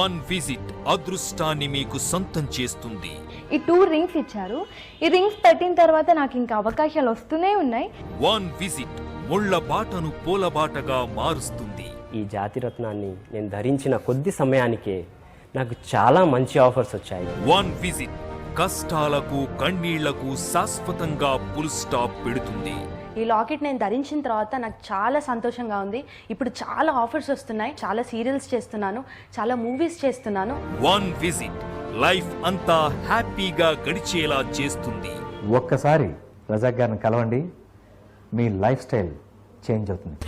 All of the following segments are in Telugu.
వన్ విజిట్ అదృష్టాన్ని మీకు సొంతం చేస్తుంది. ఈ 2 రింగ్స్ ఇచ్చారు. ఈ రింగ్స్ పెట్టిన తర్వాత నాకు ఇంకా అవకాశాలు వస్తూనే ఉన్నాయి. వన్ విజిట్ ముళ్ళ బాటను పూలబాటగా మారుస్తుంది. ఈ జాతిరత్నాన్ని నేను ధరించిన కొద్ది సమయానికే నాకు చాలా మంచి ఆఫర్స్ వచ్చాయి. వన్ విజిట్ కష్టాలకు కన్నీళ్లకు శాశ్వతంగా ఫుల్ స్టాప్ పెడుతుంది. ఈ లాకెట్ నేను ధరించిన తర్వాత నాకు చాలా సంతోషంగా ఉంది. ఇప్పుడు చాలా ఆఫర్స్ వస్తున్నాయి. చాలా సీరియల్స్ చేస్తున్నాను, చాలా మూవీస్ చేస్తున్నాను. వన్ విజిట్ లైఫ్ అంతా హ్యాపీగా గడిచేలా చేస్తుంది. ఒక్కసారి రజాక్ గారిని కలవండి, మీ లైఫ్ స్టైల్ చేంజ్ అవుతుంది.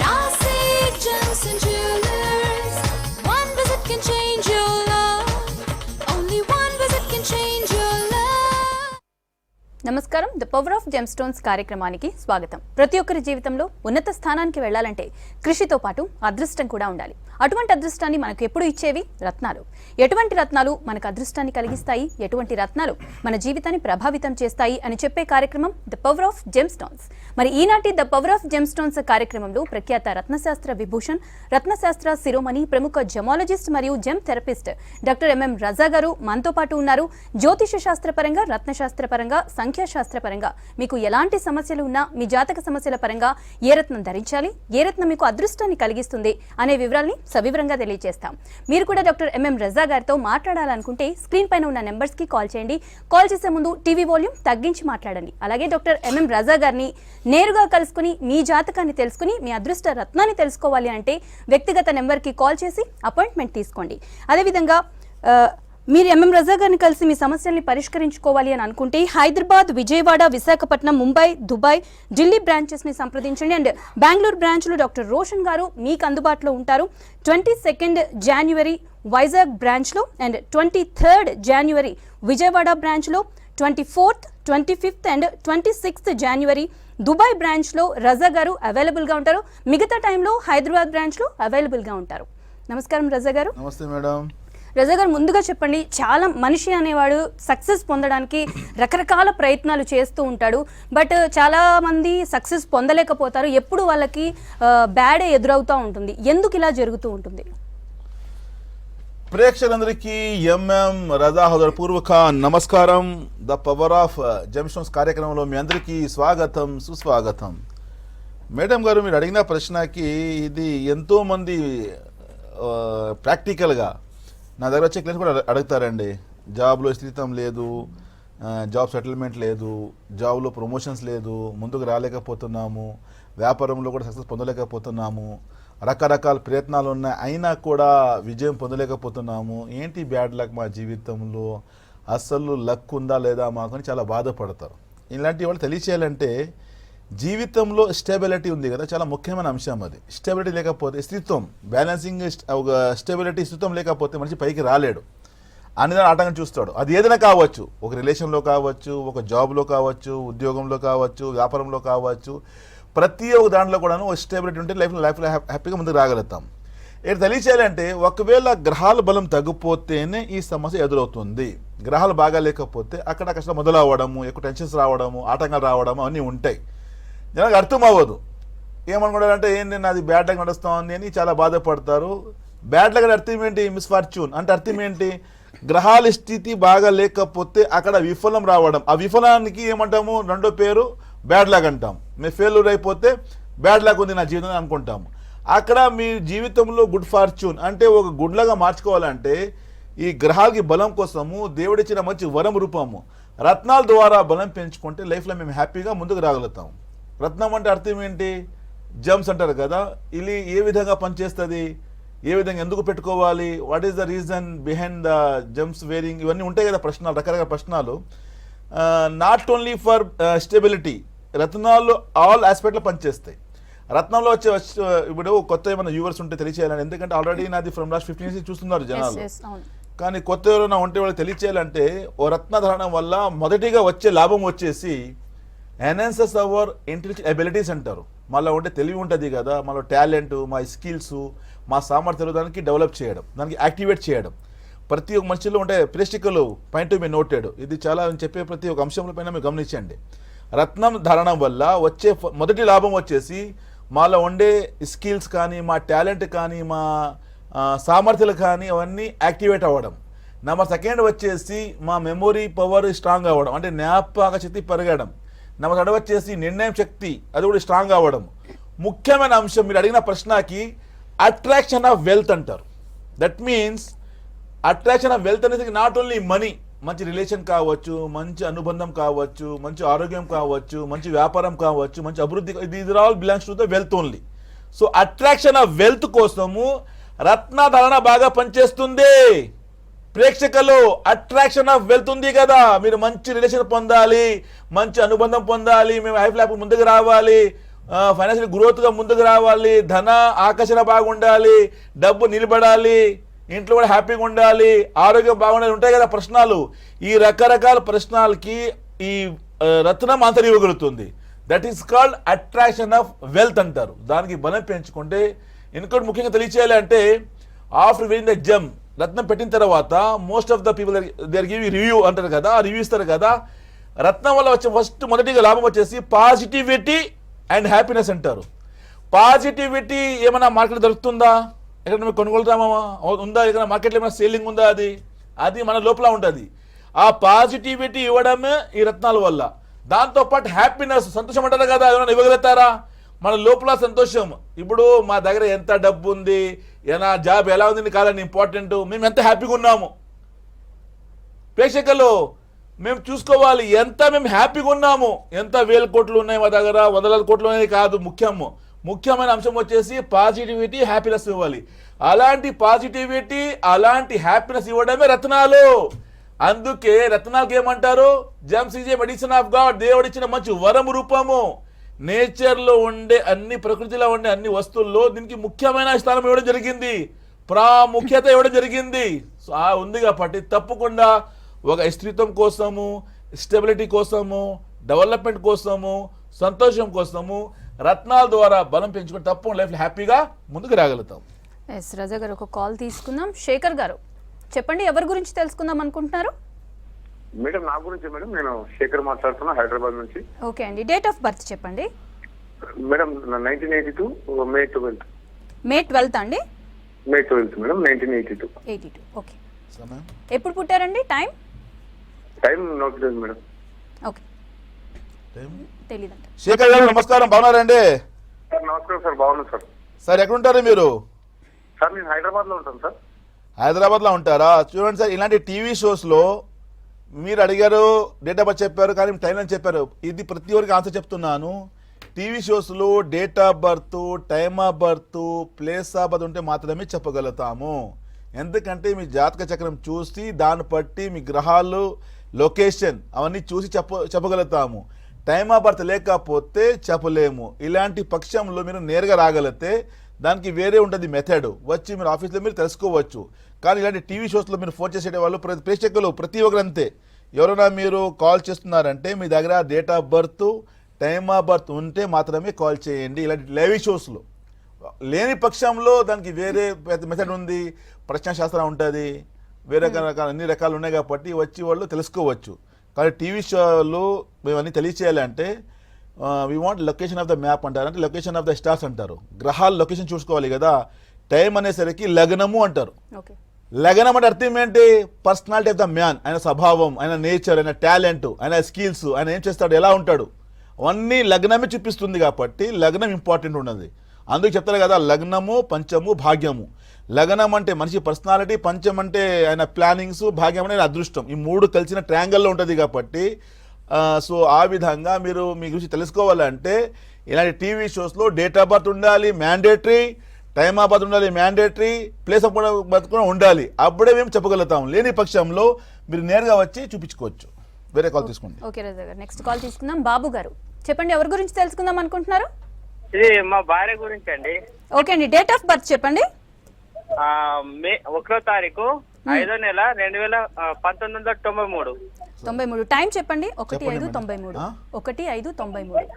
నమస్కారం. The power of gem stones కార్యక్రమానికి స్వాగతం. ప్రతి ఒక్కరి జీవితంలో ఉన్నత స్థానానికి వెళ్లాలంటే కృషితో పాటు అదృష్టం కూడా ఉండాలి. అటువంటి అదృష్టాన్ని మనకు ఎప్పుడు ఇచ్చేవి రత్నాలు. ఎటువంటి రత్నాలు మనకు అదృష్టాన్ని కలిగిస్తాయి, ఎటువంటి రత్నాలు మన జీవితాన్ని ప్రభావితం చేస్తాయి అని చెప్పే కార్యక్రమం the power of gem stones. మరి ఈనాటి the power of gem stones కార్యక్రమంలో ప్రఖ్యాత రత్నశాస్త్ర విభూషణ్, రత్నశాస్త్ర శిరోమణి, ప్రముఖ జెమాలజిస్ట్ మరియు జెమ్ థెరపిస్ట్ డాక్టర్ ఎంఎం రజా గారు మనతో పాటు ఉన్నారు. జ్యోతిష శాస్త్రపరంగా, రత్నశాస్త్ర పరంగా, సంఖ్యాశాస్త్ర పరంగా మీకు ఎలాంటి సమస్యలు ఉన్నా, మీ జాతక సమస్యల పరంగా ఏ రత్నం ధరించాలి, ఏ రత్నం మీకు అదృష్టాన్ని కలిగిస్తుంది అనే వివరాల్ని సవివరంగా తెలియజేస్తాం. మీరు కూడా డాక్టర్ ఎంఎం రజా గారితో మాట్లాడాలనుకుంటే స్క్రీన్ పైన ఉన్న నెంబర్స్ కి కాల్ చేయండి. కాల్ చేసే ముందు టీవీ వాల్యూమ్ తగ్గించి మాట్లాడండి. అలాగే డాక్టర్ ఎంఎం రజా గారిని నేరుగా కలుసుకుని మీ జాతకాన్ని తెలుసుకుని మీ అదృష్ట రత్నాన్ని తెలుసుకోవాలి అంటే వ్యక్తిగత నెంబర్ కి కాల్ చేసి అపాయింట్మెంట్ తీసుకోండి. అదేవిధంగా మీరు ఎంఎం రజా గారిని కలిసి మీ సమస్యల్ని పరిష్కరించుకోవాలి అని అనుకుంటే హైదరాబాద్, విజయవాడ, విశాఖపట్నం, ముంబై, దుబాయ్, ఢిల్లీ బ్రాంచెస్ ని సంప్రదించండి. అండ్ బెంగళూరు బ్రాంచ్ లో డాక్టర్ రోషన్ గారు మీకు అందుబాటులో ఉంటారు. 22 జనవరి వైజాగ్ బ్రాంచ్ లో అండ్ 23 జనవరి విజయవాడ బ్రాంచ్ లో, 24th, 25th and 26th January Dubai branch లో రజా గారు అవైలబుల్ గా ఉంటారు. మిగతా టైంలో హైదరాబాద్ బ్రాంచ్ లో అవైలబుల్ గా ఉంటారు. నమస్కారం రజా గారు. నమస్తే మేడం. రజా గారు, ముందుగా చెప్పండి, చాలా మనిషి అనేవాడు సక్సెస్ పొందడానికి రకరకాల ప్రయత్నాలు చేస్తూ ఉంటాడు. బట్ చాలా మంది సక్సెస్ పొందలేకపోతారు. ఎప్పుడు వాళ్ళకి బ్యాడే ఎదురవుతూ ఉంటుంది. ఎందుకు ఇలా జరుగుతూ ఉంటుంది? ప్రేక్షకులందరికీ ఎంఎం రజా హృదయపూర్వక నమస్కారం. The power of gem stones కార్యక్రమంలో మీ అందరికీ స్వాగతం, సుస్వాగతం. మేడం గారు, మీరు అడిగిన ప్రశ్నకి ఇది ఎంతోమంది ప్రాక్టికల్గా నా దగ్గర వచ్చే క్లయింట్స్ కూడా అడుగుతారండి. జాబ్లో స్థితం లేదు, జాబ్ సెటిల్మెంట్ లేదు, జాబ్లో ప్రమోషన్స్ లేదు, ముందుకు రాలేకపోతున్నాము, వ్యాపారంలో కూడా సక్సెస్ పొందలేకపోతున్నాము, రకరకాల ప్రయత్నాలు ఉన్నాయి, అయినా కూడా విజయం పొందలేకపోతున్నాము, ఏంటి బ్యాడ్ లక్ మా జీవితంలో, అస్సలు లక్ ఉందా లేదా మాకు అని చాలా బాధపడతారు. ఇలాంటి వాళ్ళు తెలియచేయాలంటే జీవితంలో స్టెబిలిటీ ఉంది కదా, చాలా ముఖ్యమైన అంశం అది. స్టెబిలిటీ లేకపోతే, స్థిత్వం, బ్యాలెన్సింగ్, ఒక స్టెబిలిటీ, స్థిత్వం లేకపోతే మనిషి పైకి రాలేడు. అన్ని ఆటంకం చూస్తాడు. అది ఏదైనా కావచ్చు, ఒక రిలేషన్లో కావచ్చు, ఒక జాబ్లో కావచ్చు, ఉద్యోగంలో కావచ్చు, వ్యాపారంలో కావచ్చు, ప్రతి ఒక్క దాంట్లో కూడాను ఒక స్టెబిలిటీ ఉంటే లైఫ్లో హ్యాపీగా ముందుకు రాగలుగుతాం. ఇక్కడ తెలియచేయాలంటే ఒకవేళ గ్రహాల బలం తగ్గిపోతేనే ఈ సమస్య ఎదురవుతుంది. గ్రహాలు బాగా లేకపోతే అక్కడ కష్టం మొదలవ్వడము, ఎక్కువ టెన్షన్స్ రావడము, ఆటంకాలు రావడము అన్నీ ఉంటాయి. జనానికి అర్థం అవ్వదు. ఏమనుకుంటారంటే ఏంటి నాది బ్యాడ్ లక్ నడుస్తుంది అని చాలా బాధపడతారు. బ్యాడ్ లక్ అంటే అర్థం ఏంటి? మిస్ఫార్చ్యూన్ అంటే అర్థం ఏంటి? గ్రహాల స్థితి బాగా లేకపోతే అక్కడ విఫలం రావడం. ఆ విఫలానికి ఏమంటాము? రెండో పేరు బ్యాడ్ లక్ అంటాం. మీ ఫెయిల్యూర్ అయిపోతే బ్యాడ్ లక్ ఉంది నా జీవితం అనుకుంటాము. అక్కడ మీ జీవితంలో గుడ్ ఫార్చ్యూన్ అంటే ఒక గుడ్లాగా మార్చుకోవాలంటే ఈ గ్రహాలకి బలం కోసము దేవుడిచ్చిన మంచి వరం రూపము రత్నాల ద్వారా బలం పెంచుకుంటే లైఫ్లో మేము హ్యాపీగా ముందుకు రాగలుగుతాం. రత్నం అంటే అర్థం ఏంటి? జమ్స్ అంటారు కదా, ఇది ఏ విధంగా పనిచేస్తుంది, ఏ విధంగా ఎందుకు పెట్టుకోవాలి, what is the reason behind the gems wearing, ఇవన్నీ ఉంటాయి కదా ప్రశ్నలు, రకరకాల ప్రశ్నలు. నాట్ ఓన్లీ ఫర్ స్టెబిలిటీ, రత్నాలు ఆల్ ఆస్పెక్ట్లో పనిచేస్తాయి. రత్నంలో వచ్చే ఇప్పుడు కొత్త ఏమైనా వ్యూవర్స్ ఉంటే తెలియచేయాలని, ఎందుకంటే ఆల్రెడీ నాది ఫ్రమ్ లాస్ట్ 15 years చూస్తున్నారు జనాలు. కానీ కొత్త ఎవరైనా ఉంటే వాళ్ళకి తెలియచేయాలంటే ఓ రత్న ధారణం వల్ల మొదటిగా వచ్చే లాభం వచ్చేసి ఎన్హాన్సెస్ అవర్ ఇంటెలిజెంట్ ఎబిలిటీస్ అంటారు. మళ్ళీ ఉంటే తెలివి ఉంటుంది కదా, మళ్ళీ టాలెంట్, మా స్కిల్స్, మా సామర్థ్యాలు దానికి డెవలప్ చేయడం, దానికి యాక్టివేట్ చేయడం. ప్రతి ఒక్క మనిషిలో ఉంటే ప్రెస్టికల్ పాయింట్ టు బి నోటెడ్. ఇది చాలా చెప్పే ప్రతి ఒక్క అంశంలో పైన మీరు గమనించండి. రత్నం ధారణం వల్ల వచ్చే మొదటి లాభం వచ్చేసి మాలో ఉండే స్కిల్స్ కానీ, మా టాలెంట్ కానీ, మా సామర్థ్యాలు కానీ అవన్నీ యాక్టివేట్ అవ్వడం. నెంబర్ సెకండ్ వచ్చేసి మా మెమొరీ పవర్ స్ట్రాంగ్ అవ్వడం, అంటే జ్ఞాపక శక్తి పెరగడం. నెంబర్ థర్డ్ వచ్చేసి నిర్ణయం శక్తి అది కూడా స్ట్రాంగ్ అవ్వడం. ముఖ్యమైన అంశం మీరు అడిగిన ప్రశ్నకి అట్రాక్షన్ ఆఫ్ వెల్త్ అంటారు. That means attraction of wealth అనేది నాట్ ఓన్లీ మనీ, మంచి రిలేషన్ కావచ్చు, మంచి అనుబంధం కావచ్చు, మంచి ఆరోగ్యం కావచ్చు, మంచి వ్యాపారం కావచ్చు, మంచి అభివృద్ధి, these are all belongs to the wealth only. So attraction of wealth కోసము రత్నధారణ బాగా పనిచేస్తుంది. ప్రేక్షకులు అట్రాక్షన్ ఆఫ్ వెల్త్ ఉంది కదా, మీరు మంచి రిలేషన్ పొందాలి, మంచి అనుబంధం పొందాలి, మేము లైఫ్ ల్యాప్ ముందుకు రావాలి, ఫైనాన్షియల్ గ్రోత్గా ముందుకు రావాలి, ధన ఆకర్షణ బాగుండాలి, డబ్బు నిలబడాలి, ఇంట్లో కూడా హ్యాపీగా ఉండాలి, ఆరోగ్యం బాగుండాలి, ఉంటాయి కదా ప్రశ్నలు. ఈ రకరకాల ప్రశ్నలకి ఈ రత్నం ఆన్సర్ ఇవ్వగలుగుతుంది. That is called attraction of wealth అంటారు. దానికి బలం పెంచుకుంటే ఇంకోటి ముఖ్యంగా తెలియచేయాలి అంటే ఆఫ్టర్ వినింగ్ ద జెమ్ రత్నం పెట్టిన తర్వాత most of the people there give review అంటారు కదా, రివ్యూ ఇస్తారు కదా. రత్నం వల్ల వచ్చే మొదటిగా లాభం వచ్చేసి పాజిటివిటీ అండ్ హ్యాపీనెస్ అంటారు. పాజిటివిటీ ఏమైనా మార్కెట్ దొరుకుతుందా? ఎక్కడ కొనుగోలుతామా ఉందా? ఎక్కడ మార్కెట్లో ఏమైనా సేలింగ్ ఉందా? అది మన లోపల ఉంటుంది. ఆ పాజిటివిటీ ఇవ్వడమే ఈ రత్నాల వల్ల. దాంతోపాటు హ్యాపీనెస్, సంతోషం అంటారు కదా, ఏమైనా ఇవ్వగలుగుతారా? మన లోపల సంతోషం. ఇప్పుడు మా దగ్గర ఎంత డబ్బు ఉంది, ఏనా జాబ్ ఎలా ఉంది కాదని ఇంపార్టెంట్, మేము ఎంత హ్యాపీగా ఉన్నాము. ప్రేక్షకులు మేము చూసుకోవాలి ఎంత మేము హ్యాపీగా ఉన్నాము. ఎంత వేల కోట్లు ఉన్నాయి మా దగ్గర, వందల కోట్లు ఉన్నాయి కాదు, ముఖ్యమైన అంశం వచ్చేసి పాజిటివిటీ, హ్యాపీనెస్ ఇవ్వాలి. అలాంటి పాజిటివిటీ, అలాంటి హ్యాపీనెస్ ఇవ్వడమే రత్నాలు. అందుకే రత్నాలకు ఏమంటారు? Gems is a medicine of God, దేవుడు ఇచ్చిన మంచి వరం రూపము. నేచర్లో ఉండే అన్ని, ప్రకృతిలో ఉండే అన్ని వస్తువుల్లో దీనికి ముఖ్యమైన స్థానం ఇవ్వడం జరిగింది, ప్రాముఖ్యత ఇవ్వడం జరిగింది. సో ఉంది కాబట్టి తప్పకుండా ఒక స్త్రీత్వం కోసము, స్టెబిలిటీ కోసము, డెవలప్మెంట్ కోసము, సంతోషం కోసము రత్నాల ద్వారా బలం పెంచుకుని తప్పకుండా లైఫ్లో హ్యాపీగా ముందుకు రాగలుగుతాం. ఎస్ రాజా గారు, ఒక కాల్ తీసుకుందాం. శేఖర్ గారు చెప్పండి, ఎవరి గురించి తెలుసుకుందాం అనుకుంటున్నారు? మేడం నా గురించి మేడం, నేను శేఖర్ మాట్లాడుతున్నా హైదరాబాద్ నుంచి. ఓకే అండి, డేట్ ఆఫ్ బర్త్ చెప్పండి. మేడం 1982 మే 12. మే 12 అండి? మే 12 మేడం 1982. 82 ఓకే. ఎప్పుడు పుట్టారండి? టైం నోట్ లేదు మేడం. ఓకే, తెలీదంట. శేఖర్ గారు నమస్కారం, బాగున్నారండి? సార్ నమస్కారం సార్, బాగున్నాను సార్. సార్ ఎక్కడుంటారు మీరు? సార్ నేను హైదరాబాద్లో ఉంటాను సార్. హైదరాబాద్లో ఉంటారా? చూడండి సార్, ఇలాంటి టీవీ షోస్లో మీరు అడిగారు, డేట్ ఆఫ్ బర్త్ చెప్పారు, కానీ టైం అని చెప్పారు. ఇది ప్రతి ఒక్కరికి ఆన్సర్ చెప్తున్నాను. టీవీ షోస్లో date of birth, time of birth, place of birth ఉంటే మాత్రమే చెప్పగలుగుతాము. ఎందుకంటే మీ జాతక చక్రం చూసి దాన్ని బట్టి మీ గ్రహాలు, లొకేషన్ అవన్నీ చూసి చెప్పగలుగుతాము. టైమ్ ఆఫ్ బర్త్ లేకపోతే చెప్పలేము. ఇలాంటి పక్షంలో మీరు నేరుగా రాగలిగితే దానికి వేరే ఉంటుంది మెథడ్, వచ్చి మీరు ఆఫీస్లో మీరు తెలుసుకోవచ్చు. కానీ ఇలాంటి టీవీ షోస్లో మీరు ఫోన్ చేసే వాళ్ళు ప్రేక్షకులు ప్రతి ఒక్కరు అంతే. ఎవరైనా మీరు కాల్ చేస్తున్నారంటే మీ దగ్గర date of birth, time of birth ఉంటే మాత్రమే కాల్ చేయండి. ఇలాంటి లైవ్ షోస్లో లేని పక్షంలో దానికి వేరే మెథడ్ ఉంది, ప్రశ్నశాస్త్రం ఉంటుంది, వేరే రకాల అన్ని రకాలు ఉన్నాయి కాబట్టి వచ్చి వాళ్ళు తెలుసుకోవచ్చు. కానీ టీవీ షోలు మేము అన్నీ తెలియచేయాలంటే we want location of the map అంటారు, అంటే లొకేషన్ ఆఫ్ ద స్టార్స్ అంటారు. గ్రహాల లొకేషన్ చూసుకోవాలి కదా. టైం అనేసరికి లగ్నము అంటారు. లగ్నం అంటే అర్థం ఏంటి? పర్సనాలిటీ ఆఫ్ ద మ్యాన్, ఆయన స్వభావం, ఆయన నేచర్, ఆయన టాలెంట్, ఆయన స్కిల్స్, ఆయన ఏం చేస్తాడు, ఎలా ఉంటాడు, అవన్నీ లగ్నమే చూపిస్తుంది. కాబట్టి లగ్నం ఇంపార్టెంట్ ఉన్నది. అందుకు చెప్తారు కదా, లగ్నము, పంచము, భాగ్యము. లగ్నం అంటే మనిషి పర్సనాలిటీ, పంచం అంటే ఆయన ప్లానింగ్స్, భాగ్యం అంటే ఆయన అదృష్టం. ఈ మూడు కలిసిన ట్రయాంగిల్లో ఉంటుంది కాబట్టి సో ఆ విధంగా మీరు మీ గురించి తెలుసుకోవాలంటే ఇలాంటి టీవీ షోస్లో డేట్ ఆఫ్ బర్త్ ఉండాలి మ్యాండేటరీ, టైమ్ ఆఫ్ బర్త్ ఉండాలి మ్యాండేటరీ, ప్లేస్ ఆఫ్ బర్త్ కూడా ఉండాలి. అప్పుడే మేము చెప్పగలుగుతాం. లేని పక్షంలో మీరు నేరుగా వచ్చి చూపించుకోవచ్చు. వేరే కాల్ తీసుకోండి. ఓకే రాజా గారు, నెక్స్ట్ కాల్ తీసుకుందాం. బాబు గారు చెప్పండి, ఎవరి గురించి తెలుసుకుందాం అనుకుంటున్నారు? ఇది మా భార్య గురించి అండి. ఓకే అండి, డేట్ ఆఫ్ బర్త్ చెప్పండి. మే 1వ తారీఖు 5వ నెల 1993. 93. టైం చెప్పండి. 1:05:93. 1:05:93.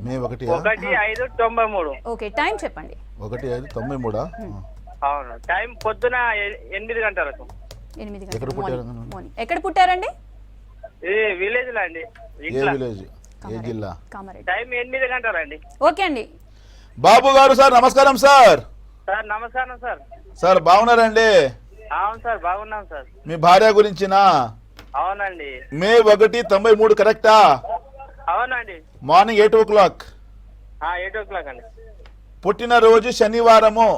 మే 1:05:93. ఓకే, టైం చెప్పండి. 1:05:93. అవును, టైం పొద్దున 8 గంటలకు. 8 గంటలకు మార్నింగ్. ఎక్కడ పుట్టారండి? ఇది విలేజ్ లో అండి. ఏ విలేజ్, ఏ జిల్లా? కామారెడ్డి. టైం 8 గంటలండి. ఓకే అండి. బాబు గారు సార్ నమస్కారం సార్. సార్ నమస్కారం సార్. సార్ బాగున్నారండి? అవును సార్ బాగున్నాం సార్. మీ భార్య గురించినా? అవునండి. మే 1, 93 కరెక్టా? అవునండి. Morning 8 o'clock. 8 o'clock అండి. పుట్టినరోజు శనివారము,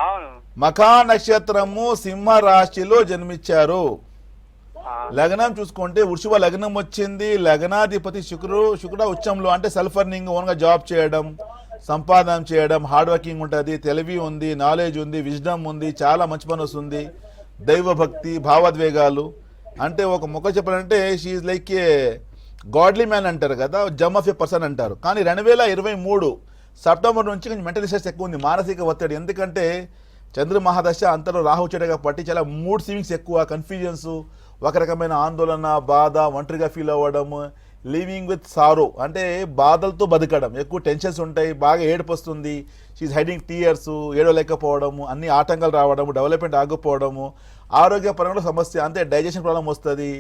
అవును. మఖా నక్షత్రము, సింహ రాశిలో జన్మించారు. లగ్నం చూసుకుంటే వృషభ లగ్నం వచ్చింది. లగ్నాధిపతి శుక్రుడు ఉచ్చంలో, అంటే సెల్ఫ్ ఎర్నింగ్, ఓన్గా జాబ్ చేయడం, సంపాదన చేయడం, హార్డ్ వర్కింగ్ ఉంటుంది, తెలివి ఉంది, నాలెడ్జ్ ఉంది, విజ్డమ్ ఉంది, చాలా మంచి పని వస్తుంది, దైవభక్తి, భావోద్వేగాలు. అంటే ఒక మొక్క చెప్పాలంటే she like a godly man అంటారు కదా, జమ్ ఆఫ్ ఏ పర్సన్ అంటారు. కానీ 2023 సెప్టెంబర్ నుంచి కొంచెం మెంటల్ స్ట్రెస్ ఎక్కువ ఉంది, మానసిక ఒత్తిడి. ఎందుకంటే చంద్ర మహాదశ అంతలో రాహు చెడు కాబట్టి చాలా మూడ్ స్వింగ్స్ ఎక్కువ, కన్ఫ్యూజన్స్, ఒక రకమైన ఆందోళన, బాధ, ఒంటరిగా ఫీల్ అవ్వడము, లివింగ్ విత్ సారో, అంటే బాధలతో బతకడం, ఎక్కువ టెన్షన్స్ ఉంటాయి, బాగా ఏడుపు వస్తుంది, షీఈ్ హైడింగ్ టీయర్స్, ఏడవలేకపోవడము, అన్ని ఆటంకాలు రావడము, డెవలప్మెంట్ ఆగిపోవడము, ఆరోగ్యపరంగా సమస్య, అంటే డైజెషన్ ప్రాబ్లం వస్తుంది,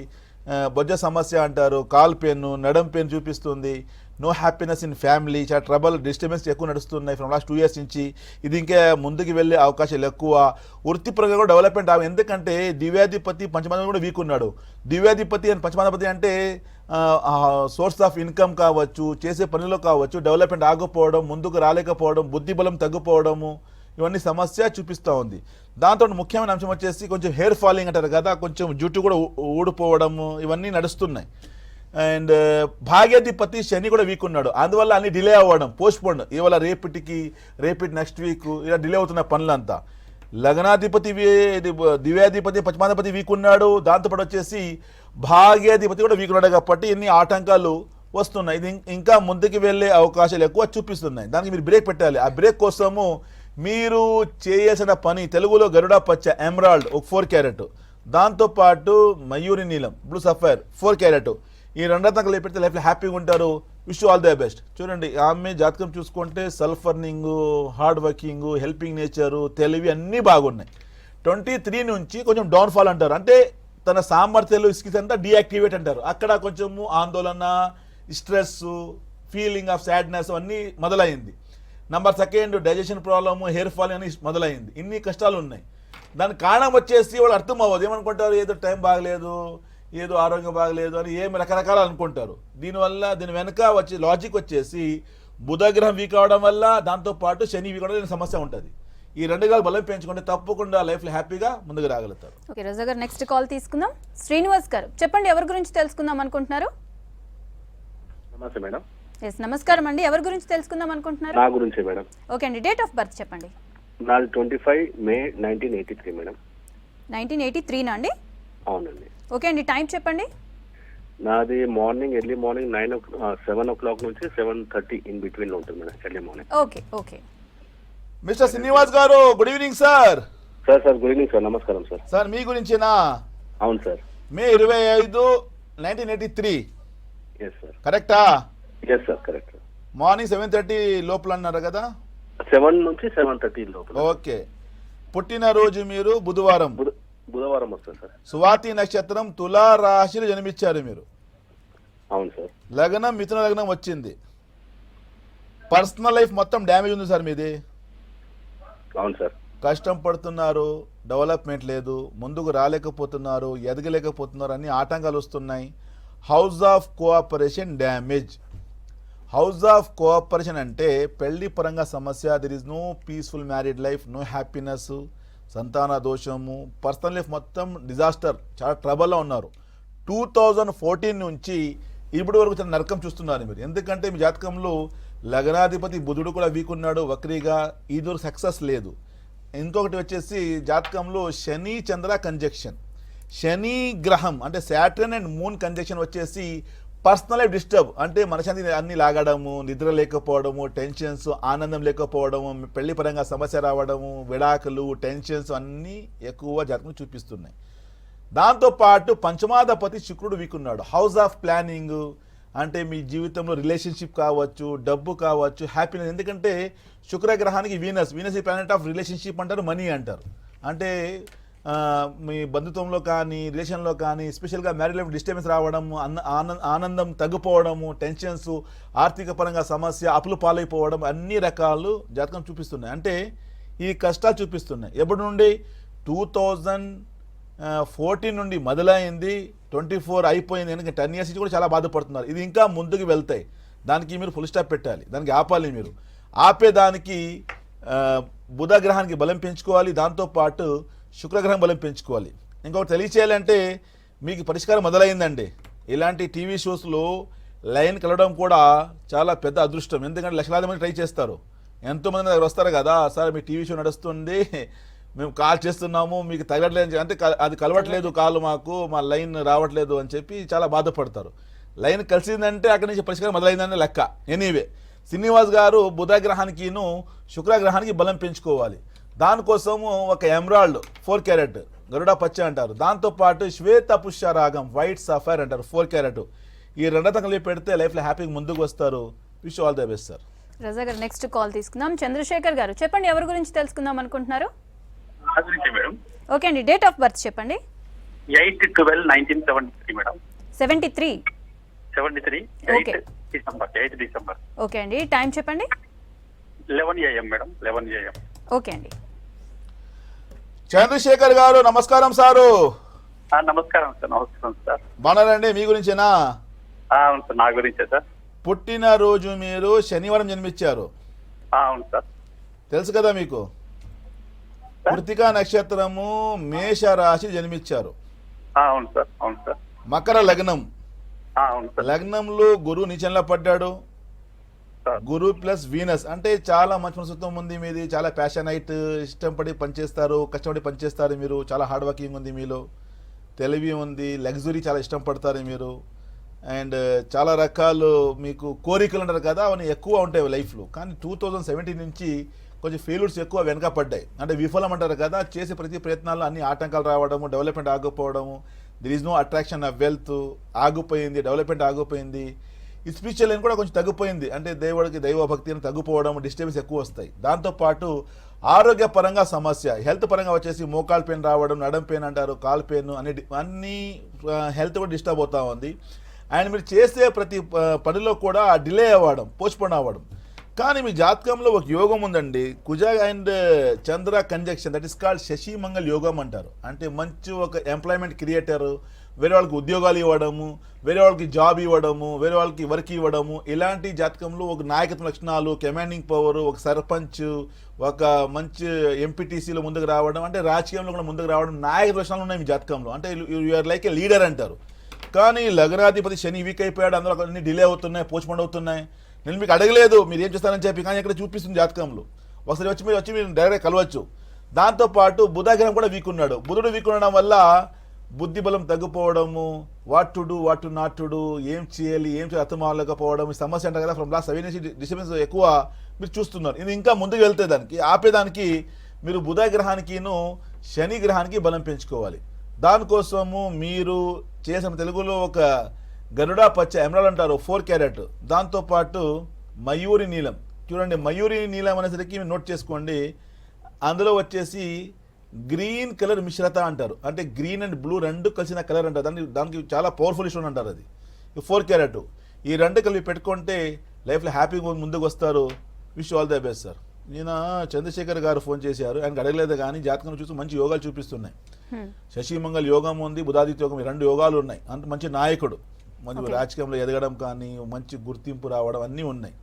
బొజ్జ సమస్య అంటారు, కాల్ పెయిన్, నడం పెయిన్ చూపిస్తుంది, నో హ్యాపీనెస్ ఇన్ ఫ్యామిలీ, చాలా ట్రబుల్, డిస్టర్బెన్స్ ఎక్కువ నడుస్తున్నాయి ఫ్రమ్ లాస్ట్ 2 years నుంచి. ఇది ఇంకా ముందుకు వెళ్ళే అవకాశాలు ఎక్కువ. వృత్తిపరంగా కూడా డెవలప్మెంట్ ఎందుకంటే దివ్యాధిపతి పంచమాధిపతి కూడా వీక్ ఉన్నాడు. దివ్యాధిపతి అని పంచమాధిపతి అంటే సోర్స్ ఆఫ్ ఇన్కమ్ కావచ్చు, చేసే పనిలో కావచ్చు, డెవలప్మెంట్ ఆగిపోవడం, ముందుకు రాలేకపోవడం, బుద్ధి బలం తగ్గిపోవడము, ఇవన్నీ సమస్య చూపిస్తూ ఉంది. దాంతో ముఖ్యమైన అంశం వచ్చేసి కొంచెం హెయిర్ ఫాలింగ్ అంటారు కదా, కొంచెం జుట్టు కూడా ఊడిపోవడము, ఇవన్నీ నడుస్తున్నాయి. అండ్ భాగ్యాధిపతి శని కూడా వీక్ ఉన్నాడు, అందువల్ల అన్ని డిలే అవ్వడం, పోస్ట్పోన్, ఇవాళ రేపటి నెక్స్ట్ వీక్, ఇలా డిలే అవుతున్న పనులంతా. లగ్నాధిపతి, దివ్యాధిపతి, పంచమాధిపతి వీక్ ఉన్నాడు, దాంతోపాటు వచ్చేసి భాగ్యాధిపతి కూడా వీక్ ఉన్నాడు కాబట్టి ఇన్ని ఆటంకాలు వస్తున్నాయి. ఇది ఇంకా ముందుకు వెళ్ళే అవకాశాలు ఎక్కువ చూపిస్తున్నాయి. దానికి మీరు బ్రేక్ పెట్టాలి. ఆ బ్రేక్ కోసము మీరు చేయాల్సిన పని, తెలుగులో గరుడా పచ్చ, ఎమరాల్డ్ ఒక 4 carat, దాంతోపాటు మయూరి నీలం, బ్లూ సఫైర్ 4 carat, ఈ 2 రత్నాలు పెడితే లైఫ్లో హ్యాపీగా ఉంటారు. Wish all the best. చూడండి, ఆమె జాతకం చూసుకుంటే self earning, hard working, helping nature, తెలివి అన్నీ బాగున్నాయి. 23 నుంచి కొంచెం డౌన్ఫాల్ అంటారు, అంటే తన సామర్థ్యాలు, స్కిల్స్ అంతా డీయాక్టివేట్ అంటారు. అక్కడ కొంచెము ఆందోళన, స్ట్రెస్, ఫీలింగ్ ఆఫ్ సాడ్నెస్ అన్నీ మొదలైంది. Number 2 digestion problem, hair fall అని మొదలైంది. ఇన్ని కష్టాలు ఉన్నాయి. దానికి కారణం వచ్చేసి వాళ్ళు అర్థం అవ్వదు, ఏమనుకుంటారు, ఏదో టైం బాగలేదు, ఏదో ఆరోగ్యం బాగలేదు అని ఏమి రకరకాలు అనుకుంటారు. దీని వెనక వచ్చి లాజిక్ వచ్చేసి బుధగ్రహం వీక్ అవడం వల్ల, దాంతోపాటు శని వీక్ అవడం సమస్య ఉంటుంది. ఈ 2 గాలు బలం పెంచుకుంటే తప్పకుండా లైఫ్లో హ్యాపీగా ముందుకు రాగలుగుతారు. ఓకే రోజా గారు, నెక్స్ట్ కాల్ తీసుకుందాం. శ్రీనివాస్ గారు చెప్పండి, ఎవరి గురించి తెలుసుకుందాం అనుకుంటున్నారు? నమస్తే మేడం. ఎస్ నమస్కారం అండి, ఎవరి గురించి తెలుసుకుందాం అనుకుంటున్నారు? నా గురించే మేడం. ఓకే అండి, డేట్ ఆఫ్ బర్త్ చెప్పండి. నాది 25 May 1983 మేడం. 1983 నా అండి? అవునండి. ఓకే అండి, టైం చెప్పండి. నాది ఎర్లీ మార్నింగ్ 7 o'clock నుంచి 7:30 ఇన్ బిట్వీన్ లో ఉంటుంది madam, early morning. Okay mister Srinivas garu, good evening sir. Sir good evening sir. నమస్కారం సార్. సార్ మీ గురించేనా? అవును సార్. May 25, 1983 yes sir. కరెక్టా? Yes sir, correct. మార్నింగ్ 7:30 లోపల అన్నారు కదా? 7 నుంచి 7:30 లోపల. ఓకే. పుట్టినరోజు మీరు బుధవారం వస్తుంది సార్. స్వాతి నక్షత్రం, తులా రాశిలో జన్మించారు మీరు. అవును సార్. లగ్నం మిథున లగ్నం వచ్చింది. పర్సనల్ లైఫ్ మొత్తం డ్యామేజ్ ఉంది సార్ మీది. అవును సార్. కష్టం పడుతున్నారు, డెవలప్మెంట్ లేదు, ముందుకు రాలేకపోతున్నారు, ఎదగలేకపోతున్నారు, అన్ని ఆటంకాలు వస్తున్నాయి. House of cooperation damage. House of cooperation అంటే పెళ్లి పరంగా సమస్య, there is no peaceful married life, no happiness, సంతాన దోషము, పర్సనల్ లైఫ్ మొత్తం డిజాస్టర్, చాలా ట్రబుల్లో ఉన్నారు. 2014 నుంచి ఇప్పటి వరకు చాలా నరకం చూస్తున్నారు మీరు. ఎందుకంటే మీ జాతకంలో లగ్నాధిపతి బుధుడు కూడా వీక్ ఉన్నాడు, వక్రీగా, ఈదూరు సక్సెస్ లేదు. ఇంకొకటి వచ్చేసి జాతకంలో శని చంద్ర కంజక్షన్, శని గ్రహం అంటే సాటర్న్ అండ్ మూన్ కంజక్షన్ వచ్చేసి పర్సనల్ లైఫ్ డిస్టర్బ్, అంటే మనశాంతి అన్ని లాగడము, నిద్ర లేకపోవడము, టెన్షన్స్, ఆనందం లేకపోవడము, పెళ్లి పరంగా సమస్య రావడము, విడాకులు, టెన్షన్స్ అన్నీ ఎక్కువ జాతకం చూపిస్తున్నాయి. దాంతోపాటు పంచమాధిపతి శుక్రుడు వీక్ ఉన్నాడు. హౌస్ ఆఫ్ ప్లానింగ్ అంటే మీ జీవితంలో రిలేషన్షిప్ కావచ్చు, డబ్బు కావచ్చు, హ్యాపీనెస్. ఎందుకంటే శుక్రగ్రహానికి వీనస్ ఈ ప్లానెట్ ఆఫ్ రిలేషన్షిప్ అంటారు, మనీ అంటారు. అంటే మీ బంధుత్వంలో కానీ, రిలేషన్లో కానీ, ఎస్పెషల్గా మ్యారేజ్ లైఫ్ డిస్టర్బెన్స్ రావడము, ఆనందం తగ్గిపోవడము, టెన్షన్స్, ఆర్థిక పరంగా సమస్య, అప్పులు పాలైపోవడం, అన్ని రకాలు జాతకం చూపిస్తున్నాయి. అంటే ఈ కష్టాలు చూపిస్తున్నాయి. ఎప్పటి నుండి 2014 నుండి మొదలైంది, 24 అయిపోయింది. ఎందుకంటే 10 years నుంచి కూడా చాలా బాధపడుతున్నారు. ఇది ఇంకా ముందుకు వెళ్తాయి. దానికి మీరు ఫుల్ స్టాప్ పెట్టాలి, దానికి ఆపాలి. మీరు ఆపేదానికి బుధ గ్రహానికి బలం పెంచుకోవాలి, దాంతోపాటు శుక్రగ్రహం బలం పెంచుకోవాలి. ఇంకొకటి తెలియచేయాలంటే మీకు పరిష్కారం మొదలైందండి. ఇలాంటి టీవీ షోస్లో లైన్ కలవడం కూడా చాలా పెద్ద అదృష్టం. ఎందుకంటే లక్షలాది మంది ట్రై చేస్తారు. ఎంతోమంది దగ్గర వస్తారు కదా, సార్ మీ టీవీ షో నడుస్తుంది, మేము కాల్ చేస్తున్నాము, మీకు తగలట్లేదు అంటే అది కలవట్లేదు కాల్, మాకు మా లైన్ రావట్లేదు అని చెప్పి చాలా బాధపడతారు. లైన్ కలిసిందంటే అక్కడి నుంచి పరిష్కారం మొదలైందని లెక్క. ఎనీవే, శ్రీనివాస్ గారు బుధ గ్రహానికిను శుక్రగ్రహానికి బలం పెంచుకోవాలి. దానికోసము ఒక ఎమరాల్డ్ 4 carat గరుడ పచ్చ అంటారు, దాంతోపాటు శ్వేత పుష్యరాగం వైట్ సఫైర్ అంటారు 4 carat. ఈ రెండో కలిపి పెడితే లైఫ్లో హ్యాపీగా ముందుకు వస్తారు. Wish all the best sir. Raza garu next call తీసుకుందాం. చంద్రశేఖర్ గారు చెప్పండి, ఎవరి గురించి తెలుసుకుందాం అనుకుంటున్నారు? మేడం ఓకే అండి, డేట్ ఆఫ్ బర్త్ చెప్పండి. 8/12/1973 మేడం. 73. 73 Okay. 8 డిసెంబర్. ఓకే అండి, టైం చెప్పండి. 11 AM మేడం, 11 AM. ఓకే అండి. చంద్రశేఖర్ గారు నమస్కారం సారు. నమస్కారం సార్. నమస్కారం సార్. బాగున్నారండి? మీ గురించేనా? అవును సార్, నా గురించే సార్. పుట్టినరోజు మీరు శనివారం జన్మించారు, అవును సార్. తెలుసు కదా మీకు. కృతికా నక్షత్రము, మేష రాశి జన్మించారు. అవును సార్. అవును సార్. మకర లగ్నం, అవును సార్. లగ్నంలో గురు నీచంలో పడ్డాడు. సార్. గురు ప్లస్ వీనస్ అంటే చాలా మంచి మనస్తత్వం ఉంది మీది, చాలా ప్యాషనైట్, ఇష్టం పడి పనిచేస్తారు, కష్టపడి పనిచేస్తారు మీరు, చాలా హార్డ్ వర్కింగ్ ఉంది మీలో, తెలివి ఉంది, లగ్జరీ చాలా ఇష్టం పడతారు మీరు, అండ్ చాలా రకాలు మీకు కోరికలు అంటారు కదా, అవన్నీ ఎక్కువ ఉంటాయి లైఫ్లో. కానీ 2017 నుంచి కొంచెం ఫెయిల్యూర్స్ ఎక్కువ వెనక పడ్డాయి. అంటే విఫలం అంటారు కదా, చేసే ప్రతి ప్రయత్నాల్లో అన్ని ఆటంకాలు రావడము, డెవలప్మెంట్ ఆగిపోవడము, there is no attraction of wealth, ఆగిపోయింది, డెవలప్మెంట్ ఆగిపోయింది. ఈ స్పిరిచువల్ లైన్ కూడా కొంచెం తగ్గిపోయింది. అంటే దేవుడికి దైవభక్తి అని తగ్గిపోవడం, డిస్టర్బెన్స్ ఎక్కువ వస్తాయి. దాంతోపాటు ఆరోగ్యపరంగా సమస్య, హెల్త్ పరంగా వచ్చేసి మోకాల్ పెయిన్ రావడం, నడం పెయిన్ అంటారు, కాల్ పెయిన్ అన్ని హెల్త్ కూడా డిస్టర్బ్ అవుతా ఉంది. అండ్ మీరు చేసే ప్రతి పనిలో కూడా డిలే అవ్వడం, పోస్ట్పోన్ అవ్వడం. కానీ మీ జాతకంలో ఒక యోగం ఉందండి, Kuja and Chandra conjunction, that is called శశి మంగళ యోగం అంటారు. అంటే మంచి ఒక ఎంప్లాయ్మెంట్ క్రియేటరు, వేరే వాళ్ళకి ఉద్యోగాలు ఇవ్వడము, వేరే వాళ్ళకి జాబ్ ఇవ్వడము, వేరే వాళ్ళకి వర్క్ ఇవ్వడము, ఇలాంటి జాతకంలో ఒక నాయకత్వ లక్షణాలు, కమాండింగ్ పవర్, ఒక సర్పంచ్, ఒక మంచి ఎంపీటీసీలో ముందుకు రావడం, అంటే రాజకీయంలో కూడా ముందుకు రావడం, నాయక లక్షణాలు ఉన్నాయి మీ జాతకంలో. అంటే యూఆర్ లైక్ ఏ లీడర్ అంటారు. కానీ లగ్నాధిపతి శని వీక్ అయిపోయాడు, అందులో అన్ని డిలే అవుతున్నాయి, పోస్ట్పోన్ అవుతున్నాయి. నేను మీకు అడగలేదు మీరు ఏం చేస్తారని చెప్పి, కానీ ఇక్కడ చూపిస్తుంది జాతకంలో. ఒకసారి వచ్చి మీరు డైరెక్ట్ కలవచ్చు. దాంతోపాటు బుధగ్రహం కూడా వీక్ ఉన్నాడు. బుధుడు వీక్ ఉండడం వల్ల బుద్ధి బలం తగ్గిపోవడము, what to do, what to not to do, ఏం చేయాలి, ఏం చేయాలి అర్థం అవ్వలేకపోవడం, ఈ సమస్య అంటారు కదా. ఫ్రమ్ లాస్ట్ 7 years డిస్టర్బెన్స్ ఎక్కువ మీరు చూస్తున్నారు. ఇది ఇంకా ముందుకు వెళ్తే దానికి ఆపేదానికి మీరు బుధ గ్రహానికిను శని గ్రహానికి బలం పెంచుకోవాలి. దానికోసము మీరు చేసిన తెలుగులో ఒక గరుడా పచ్చ ఎమరాల్డ్ అంటారు 4 carat, దాంతోపాటు మయూరి నీలం. చూడండి, మయూరి నీలం అనేసరికి మీరు నోట్ చేసుకోండి. అందులో వచ్చేసి గ్రీన్ కలర్ మిశ్రత అంటారు, అంటే గ్రీన్ అండ్ బ్లూ రెండు కలిసిన కలర్ అంటారు. దానికి చాలా పవర్ఫుల్ స్టోన్ అంటారు. అది 4 carat. ఈ రెండు కలిపి పెట్టుకుంటే లైఫ్లో హ్యాపీగా ముందుకు వస్తారు. Wish all the best sir. నేను చంద్రశేఖర్ గారు ఫోన్ చేశారు, ఆయనకు అడగలేదు కానీ జాతకం చూసి మంచి యోగాలు చూపిస్తున్నాయి. శశి మంగళ యోగం ఉంది, బుధాదిత్య యోగం, ఈ 2 యోగాలు ఉన్నాయి. అంత మంచి నాయకుడు, మంచి రాజకీయంలో ఎదగడం కానీ మంచి గుర్తింపు రావడం అన్నీ ఉన్నాయి.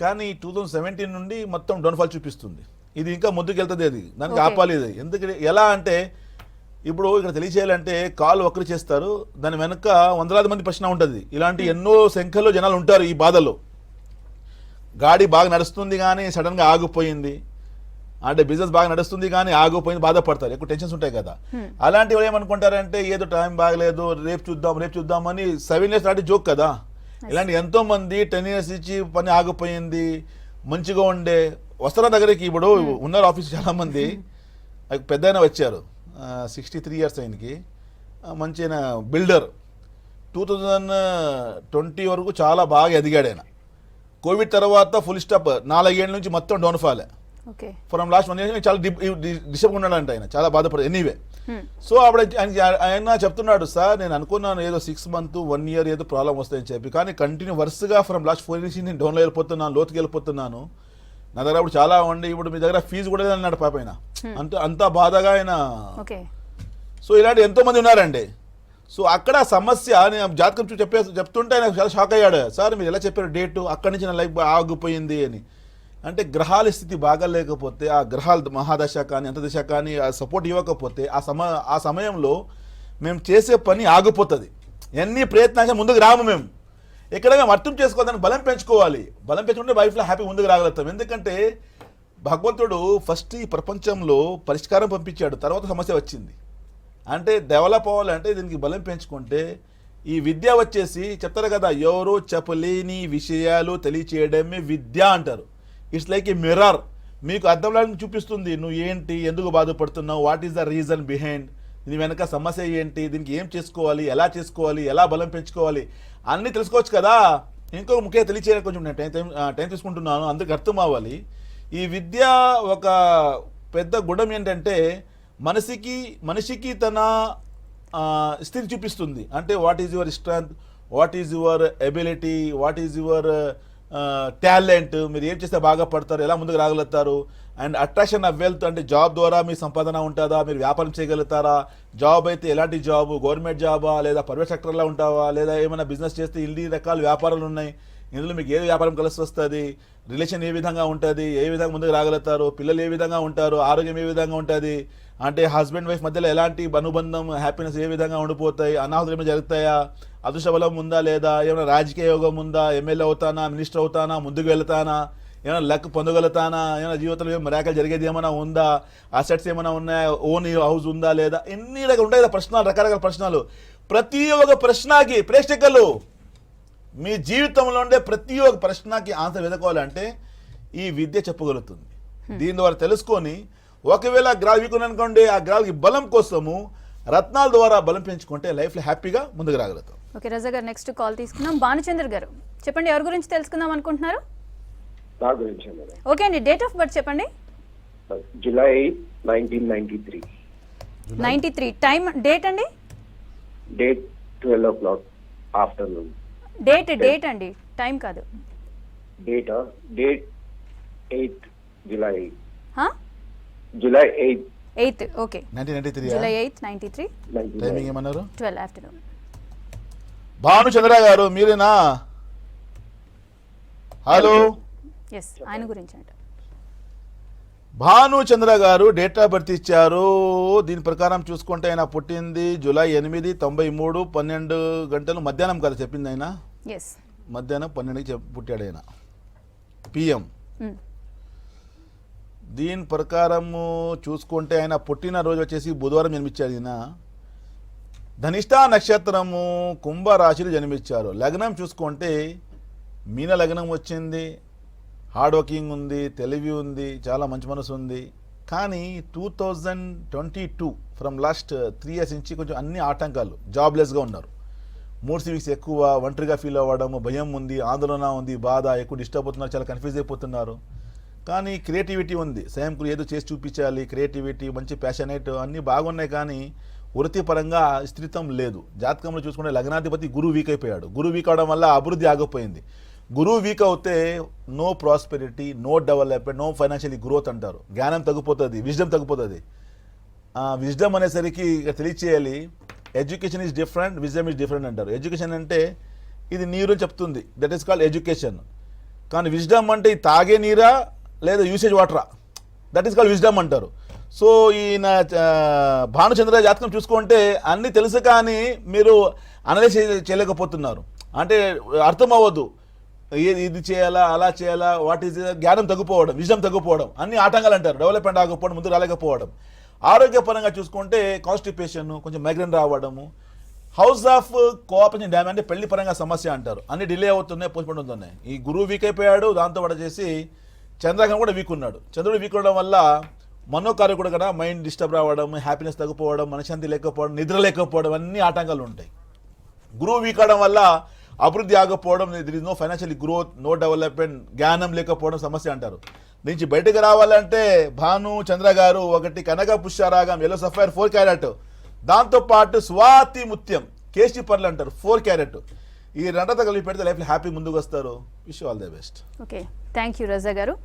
కానీ 2017 నుండి మొత్తం డౌన్ఫాల్ చూపిస్తుంది. ఇది ఇంకా ముందుకు వెళ్తుంది, అది దానికి ఆపాలి. ఇది ఎందుకంటే ఎలా అంటే ఇప్పుడు ఇక్కడ తెలియచేయాలంటే కాల్ ఒకరు చేస్తారు, దాని వెనక వందలాది మంది ప్రశ్న ఉంటుంది. ఇలాంటి ఎన్నో సంఖ్యలో జనాలు ఉంటారు ఈ బాధలో. గాడి బాగా నడుస్తుంది కానీ సడన్గా ఆగిపోయింది, అంటే బిజినెస్ బాగా నడుస్తుంది కానీ ఆగిపోయింది, బాధపడతారు, ఎక్కువ టెన్షన్స్ ఉంటాయి కదా. అలాంటి వాళ్ళు ఏమనుకుంటారంటే ఏదో టైం బాగలేదు, రేపు చూద్దాం అని 7 years నాటి జోక్ కదా. ఇలాంటి ఎంతో మంది 10 years ఇచ్చి పని ఆగిపోయింది, మంచిగా ఉండే వస్తారా దగ్గరికి. ఇప్పుడు ఉన్నారు ఆఫీస్ చాలా మంది, పెద్ద అయినా వచ్చారు, 63 years ఆయనకి, మంచి బిల్డర్, 2020 వరకు చాలా బాగా ఎదిగాడు ఆయన. కోవిడ్ తర్వాత ఫుల్ స్టాప్, 4 ఏళ్ళ నుంచి మొత్తం డౌన్ఫాలే. ఫ్రమ్ లాస్ట్ 1 year చాలా డిస్టర్బ్ ఉన్నాడంట ఆయన, చాలా బాధపడదు. ఎనీవే, సో అప్పుడు ఆయన చెప్తున్నాడు, సార్ నేను అనుకున్నాను ఏదో 6 months 1 year ఏదో ప్రాబ్లం వస్తాయని చెప్పి, కానీ కంటిన్యూ వరుసగా ఫ్రమ్ లాస్ట్ 4 years నేను డౌన్లో వెళ్ళిపోతున్నాను, లోతుకి వెళ్ళిపోతున్నాను. నా దగ్గర ఇప్పుడు చాలా ఉండి ఇప్పుడు మీ దగ్గర ఫీజు కూడా అన్నాడు పాప ఆయన, అంత బాధగా ఆయన. ఓకే. సో ఇలాంటి ఎంతో మంది ఉన్నారండి. సో అక్కడ సమస్య నేను జాతకం చెప్తుంటే నాకు చాలా షాక్ అయ్యాడు. సార్ మీరు ఎలా చెప్పారు డేటు, అక్కడి నుంచి నా లైఫ్ ఆగిపోయింది అని. అంటే గ్రహాల స్థితి బాగా లేకపోతే, ఆ గ్రహాలు మహాదశ కానీ అంతదశ కానీ సపోర్ట్ ఇవ్వకపోతే ఆ సమయంలో మేము చేసే పని ఆగిపోతుంది. ఎన్ని ప్రయత్నాలు ముందుకు రాము మేము. ఇక్కడ మేము అర్థం చేసుకోవడానికి బలం పెంచుకోవాలి. బలం పెంచుకుంటే లైఫ్లో హ్యాపీ ముందుకు రాగలుగుతాం. ఎందుకంటే భగవంతుడు ఫస్ట్ ఈ ప్రపంచంలో పరిష్కారం పంపించాడు, తర్వాత సమస్య వచ్చింది. అంటే డెవలప్ అవ్వాలంటే దీనికి బలం పెంచుకుంటే ఈ విద్య వచ్చేసి చెప్తారు కదా, ఎవరు చెప్పలేని విషయాలు తెలియచేయడమే విద్య అంటారు. It's like a mirror. మీకు అర్థంలో చూపిస్తుంది నువ్వు ఏంటి, ఎందుకు బాధపడుతున్నావు, what is the reason behind, దీని వెనక సమస్య ఏంటి, దీనికి ఏం చేసుకోవాలి, ఎలా బలం పెంచుకోవాలి అన్నీ తెలుసుకోవచ్చు కదా. ఇంకొక ముఖ్యంగా తెలియచేయడానికి కొంచెం నేను టైం తీసుకుంటున్నాను, అందరికి అర్థం అవ్వాలి. ఈ విద్య ఒక పెద్ద గుణం ఏంటంటే మనిషికి తన స్థితి చూపిస్తుంది. అంటే what is your strength, what is your ability, what is your talent, మీరు ఏం చేస్తే బాగా పడతారు, ఎలా ముందుకు రాగలుగుతారు. అండ్ అట్రాక్షన్ ఆఫ్ వెల్త్, అంటే జాబ్ ద్వారా మీ సంపాదన ఉంటుందా, మీరు వ్యాపారం చేయగలుగుతారా, జాబ్ అయితే ఎలాంటి జాబ్, గవర్నమెంట్ జాబా లేదా ప్రైవేట్ సెక్టర్లో ఉంటావా, లేదా ఏమైనా బిజినెస్ చేస్తే ఇన్ని రకాల వ్యాపారాలు ఉన్నాయి, ఇందులో మీకు ఏ వ్యాపారం కలిసి వస్తుంది, రిలేషన్ ఏ విధంగా ఉంటుంది, ఏ విధంగా ముందుకు రాగలుగుతారు, పిల్లలు ఏ విధంగా ఉంటారు, ఆరోగ్యం ఏ విధంగా ఉంటుంది, అంటే హస్బెండ్ వైఫ్ మధ్యలో ఎలాంటి అనుబంధం హ్యాపీనెస్ ఏ విధంగా ఉండిపోతాయి, అనాహుతులు ఏమైనా జరుగుతాయా, అదృష్ట బలం ఉందా లేదా, ఏమైనా రాజకీయ యోగం ఉందా, ఎమ్మెల్యే అవుతానా, మినిస్టర్ అవుతానా, ముందుకు వెళ్తానా, ఏమైనా లక్ పొందగలుగుతానా, ఏమైనా జీవితంలో ఏమైనా మిరాకల్ జరిగేది ఏమైనా ఉందా, అసెట్స్ ఏమైనా ఉన్నాయా, ఓన్ హౌస్ ఉందా లేదా, ఎన్ని రకాలు ఉంటాయి కదా ప్రశ్నలు, రకరకాల ప్రశ్నలు. ప్రతి ఒక్క ప్రశ్నకి ప్రేక్షకులు మీ జీవితంలో ఉండే ప్రతి ఒక్క ప్రశ్నకి ఆన్సర్ వెతుకోవాలంటే ఈ విద్య చెప్పగలుగుతుంది. దీని ద్వారా తెలుసుకొని ఒకవేళ గ్రహాలు వీకుని అనుకోండి, ఆ గ్రహాలకి బలం కోసము రత్నాల ద్వారా బలం పెంచుకుంటే లైఫ్లో హ్యాపీగా ముందుకు రాగలుగుతాం. ఓకే రజా గారు, నెక్స్ట్ కాల్ తీసుకున్నాం. భానుచంద్ర గారు చెప్పండి, ఎవరి గురించి తెలుసుకుందాం అనుకుంటున్నారు? నా గురించి. ఓకే అండి, డేట్ ఆఫ్ బర్త్ చెప్పండి. జూలై 1993. 93. టైం, డేట్ అండి? Date 12 o'clock afternoon. డేట్ అండి, టైం కాదు. Date 8 July. July 8. Okay, 1993. July 8, 93. Timing ఏమన్నారు? 12 afternoon. భానుచంద్ర గారు మీరేనా? హలో, ఎస్, ఆయన గురించి అంట. భానుచంద్ర గారు డేట్ ఆఫ్ బర్త్ ఇచ్చారు. దీని ప్రకారం చూసుకుంటే ఆయన పుట్టింది జూలై 8, 93, 12 గంటలు మధ్యాహ్నం కదా చెప్పింది ఆయన. ఎస్, మధ్యాహ్నం 12కి పుట్టాడు ఆయన, పిఎం. దీని ప్రకారము చూసుకుంటే ఆయన పుట్టిన రోజు వచ్చేసి బుధవారం జన్మించాడు ఈయన. ధనిష్ఠా నక్షత్రము, కుంభరాశిలో జన్మించారు. లగ్నం చూసుకుంటే మీన లగ్నం వచ్చింది. హార్డ్ వర్కింగ్ ఉంది, తెలివి ఉంది, చాలా మంచి మనసు ఉంది. కానీ 2022 ఫ్రమ్ లాస్ట్ 3 years నుంచి కొంచెం అన్ని ఆటంకాలు, జాబ్లెస్గా ఉన్నారు. మూడ్ స్వింగ్స్ ఎక్కువ, ఒంటరిగా ఫీల్ అవ్వడము, భయం ఉంది, ఆందోళన ఉంది, బాధ, ఎక్కువ డిస్టర్బ్ అవుతున్నారు, చాలా కన్ఫ్యూజ్ అయిపోతున్నారు. కానీ క్రియేటివిటీ ఉంది, స్వయంకు ఏదో చేసి చూపించాలి, క్రియేటివిటీ, మంచి ప్యాషనేట్ అన్నీ బాగున్నాయి. కానీ వృత్తిపరంగా స్థిరత్వం లేదు. జాతకంలో చూసుకుంటే లగ్నాధిపతి గురువు వీక్ అయిపోయాడు. గురువు వీక్ అవడం వల్ల అభివృద్ధి ఆగిపోయింది. గురువు వీక్ అవుతే no prosperity, no development, no financial growth అంటారు. జ్ఞానం తగ్గిపోతుంది, విజ్డమ్ తగ్గిపోతుంది. విజ్డమ్ అనేసరికి తెలియచేయాలి, education is different, wisdom is different అంటారు. ఎడ్యుకేషన్ అంటే ఇది నీరు చెప్తుంది, దట్ ఈస్ కాల్డ్ ఎడ్యుకేషన్. కానీ విజ్డమ్ అంటే ఈ తాగే నీరా లేదా యూసేజ్ వాటరా, దట్ ఈస్ కాల్డ్ విజ్డమ్ అంటారు. సో ఈయన భానుచంద్ర జాతకం చూసుకుంటే అన్నీ తెలుసు కానీ మీరు అనలైజ్ చేయలేకపోతున్నారు. అంటే అర్థం అవ్వదు, ఇది చేయాలా, అలా చేయాలా, వాట్ ఈజ్ జ్ఞానం తగ్గిపోవడం, విజ్డమ్ తగ్గిపోవడం, అన్ని ఆటంకాలు అంటారు. డెవలప్మెంట్ ఆగకపోవడం, ముందుకు రాలేకపోవడం. ఆరోగ్యపరంగా చూసుకుంటే కాన్స్టిపేషన్, కొంచెం మైగ్రేన్ రావడము, హౌస్ ఆఫ్ కోఆపరేషన్ డ్యామ్ అంటే పెళ్లి పరంగా సమస్య అంటారు. అన్ని డిలే అవుతున్నాయి, పోస్ట్పోన్ అవుతున్నాయి. ఈ గురువు వీక్ అయిపోయాడు, దాంతో పాటు చేసి చంద్రగ్రహం కూడా వీక్ ఉన్నాడు. చంద్రుడు వీక్ ఉండడం వల్ల మనోకారకుడు కూడా మైండ్ డిస్టర్బ్ రావడం, హ్యాపీనెస్ తగ్గిపోవడం, మనశ్శాంతి లేకపోవడం, నిద్ర లేకపోవడం, అన్ని ఆటంకాలు ఉంటాయి. గురువు వీక్ అవడం వల్ల అభివృద్ధి ఆగకపోవడం, there is no financial growth, no development, జ్ఞానం లేకపోవడం సమస్య అంటారు. నుంచి బయటకు రావాలంటే భానుచంద్ర గారు ఒకటి కనక పుష్యరాగం, ఎల్లో సఫైర్ 4 క్యారెట్, దాంతోపాటు స్వాతి ముత్యం, కేశీ పర్లు అంటారు 4 క్యారెట్, ఈ రెండతో కలిపి పెడితే లైఫ్లో హ్యాపీ ముందుకు వస్తారు. Wish all the best. Okay, thank you Raza గారు.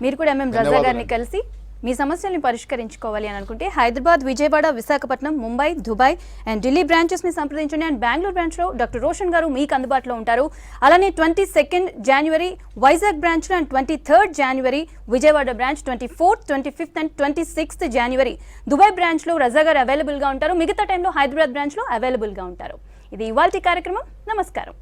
మీరు కూడా ఎంఎం రజా ధన్యవాదాలు. గారిని కలిసి మీ సమస్యల్ని పరిష్కరించుకోవాలి అని అనుకుంటే హైదరాబాద్, విజయవాడ, విశాఖపట్నం, ముంబై, దుబాయ్ అండ్ ఢిల్లీ బ్రాంచెస్ని సంప్రదించండి. అండ్ బెంగళూరు బ్రాంచ్లో డాక్టర్ రోషన్ గారు మీకు అందుబాటులో ఉంటారు. అలానే 22 జనవరి వైజాగ్ బ్రాంచ్లో and 23 January Vijayawada branch, 24th, 25th and 26th January Dubai బ్రాంచ్లో రజా గారు అవైలబుల్గా ఉంటారు. మిగతా టైంలో హైదరాబాద్ బ్రాంచ్లో అవైలబుల్గా ఉంటారు. ఇది ఇవాల్టి కార్యక్రమం. నమస్కారం.